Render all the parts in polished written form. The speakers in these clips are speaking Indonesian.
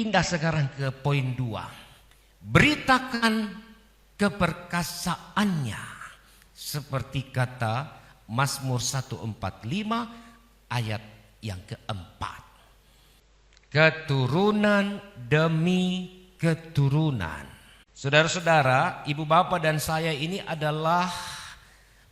pindah sekarang ke poin 2. Beritakan keperkasaannya. Seperti kata Mazmur 145 ayat yang keempat. Keturunan demi keturunan. Saudara-saudara, ibu bapak dan saya ini adalah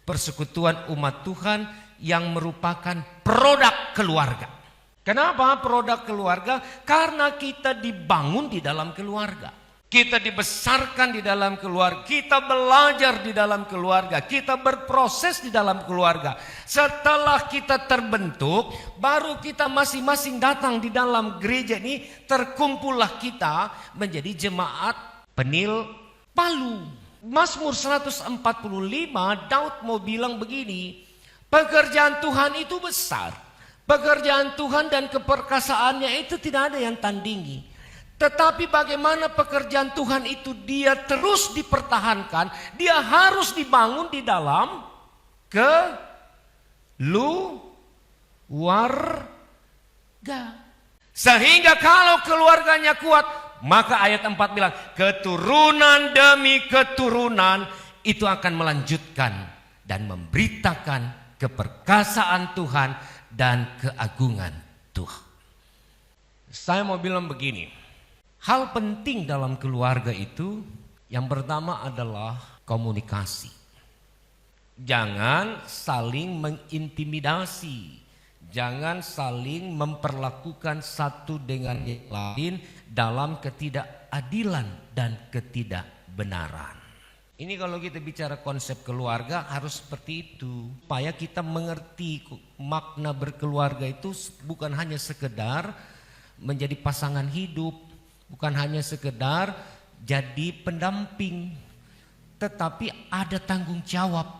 persekutuan umat Tuhan yang merupakan produk keluarga. Kenapa produk keluarga? Karena kita dibangun di dalam keluarga. Kita dibesarkan di dalam keluarga. Kita belajar di dalam keluarga. Kita berproses di dalam keluarga. Setelah kita terbentuk, baru kita masing-masing datang di dalam gereja ini. Terkumpullah kita menjadi jemaat Penil Palu. Mazmur 145, Daud mau bilang begini, pekerjaan Tuhan itu besar. Pekerjaan Tuhan dan keperkasaannya itu tidak ada yang tandingi. Tetapi bagaimana pekerjaan Tuhan itu dia terus dipertahankan, dia harus dibangun di dalam keluarga. Sehingga kalau keluarganya kuat, maka ayat 4 bilang, keturunan demi keturunan itu akan melanjutkan dan memberitakan keperkasaan Tuhan dan keagungan Tuhan. Saya mau bilang begini, hal penting dalam keluarga itu yang pertama adalah komunikasi. Jangan saling mengintimidasi. Jangan saling memperlakukan satu dengan yang lain dalam ketidakadilan dan ketidakbenaran. Ini kalau kita bicara konsep keluarga harus seperti itu. Supaya kita mengerti makna berkeluarga itu bukan hanya sekedar menjadi pasangan hidup. Bukan hanya sekedar jadi pendamping. Tetapi ada tanggung jawab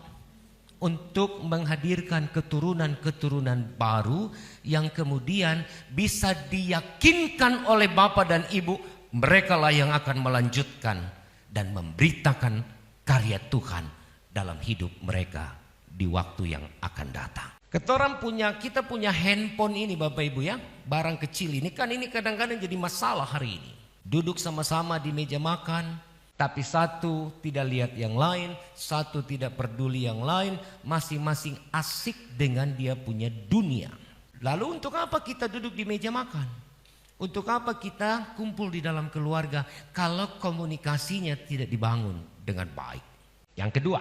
untuk menghadirkan keturunan-keturunan baru yang kemudian bisa diyakinkan oleh bapak dan ibu, mereka lah yang akan melanjutkan dan memberitakan karya Tuhan dalam hidup mereka di waktu yang akan datang. Kita punya handphone ini bapak ibu ya, barang kecil ini kan ini kadang-kadang jadi masalah hari ini. Duduk sama-sama di meja makan, tapi satu tidak lihat yang lain, satu tidak peduli yang lain, masing-masing asik dengan dia punya dunia. Lalu untuk apa kita duduk di meja makan? Untuk apa kita kumpul di dalam keluarga kalau komunikasinya tidak dibangun dengan baik? Yang kedua,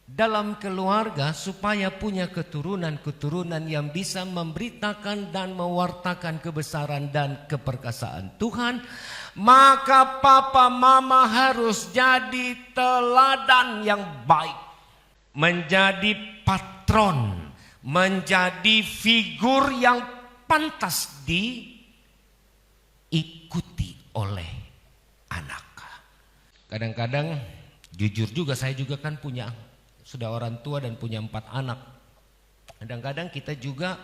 dalam keluarga supaya punya keturunan-keturunan yang bisa memberitakan dan mewartakan kebesaran dan keperkasaan Tuhan, maka papa mama harus jadi teladan yang baik, menjadi patron, menjadi figur yang pantas diikuti oleh anak. Kadang-kadang jujur juga saya juga kan sudah orang tua dan punya 4 anak. Kadang-kadang kita juga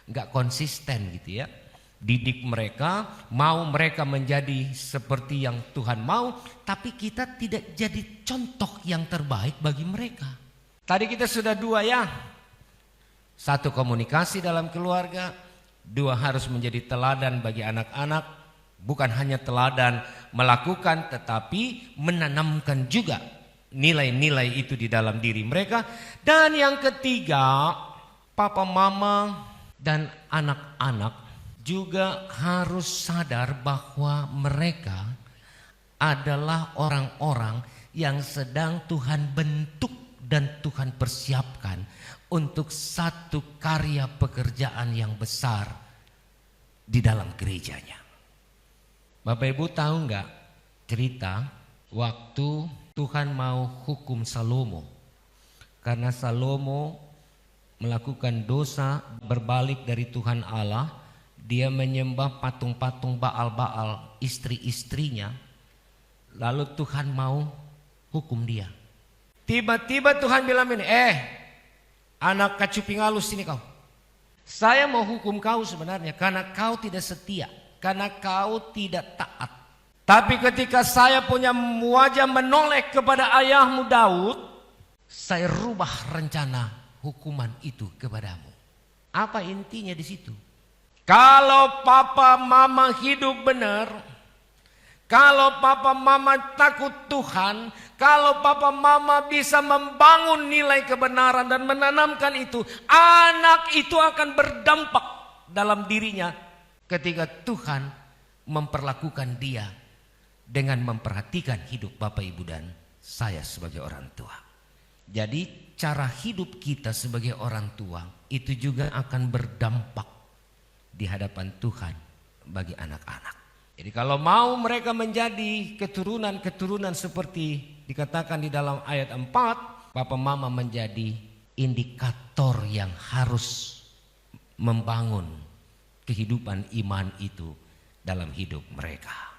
nggak konsisten gitu ya. Didik mereka, mau mereka menjadi seperti yang Tuhan mau, tapi kita tidak jadi contoh yang terbaik bagi mereka. Tadi kita sudah 2 ya. 1 komunikasi dalam keluarga, 2 harus menjadi teladan bagi anak-anak. Bukan hanya teladan melakukan, tetapi menanamkan juga nilai-nilai itu di dalam diri mereka. Dan yang ketiga, papa mama dan anak-anak juga harus sadar bahwa mereka adalah orang-orang yang sedang Tuhan bentuk dan Tuhan persiapkan untuk satu karya pekerjaan yang besar di dalam gerejanya. Bapak Ibu tahu nggak cerita waktu Tuhan mau hukum Salomo karena Salomo melakukan dosa berbalik dari Tuhan Allah. Dia menyembah patung-patung Baal-Baal istri-istrinya. Lalu Tuhan mau hukum dia. Tiba-tiba Tuhan bilang ini, anak kacuping halus sini kau. Saya mau hukum kau sebenarnya karena kau tidak setia, karena kau tidak taat. Tapi ketika saya punya wajah menoleh kepada ayahmu Daud, saya rubah rencana hukuman itu kepadamu. Apa intinya di situ? Kalau papa mama hidup benar, kalau papa mama takut Tuhan, kalau papa mama bisa membangun nilai kebenaran dan menanamkan itu, anak itu akan berdampak dalam dirinya ketika Tuhan memperlakukan dia dengan memperhatikan hidup Bapak Ibu dan saya sebagai orang tua. Jadi cara hidup kita sebagai orang tua itu juga akan berdampak di hadapan Tuhan bagi anak-anak. Jadi kalau mau mereka menjadi keturunan-keturunan seperti dikatakan di dalam ayat 4, Papa Mama menjadi indikator yang harus membangun kehidupan iman itu dalam hidup mereka.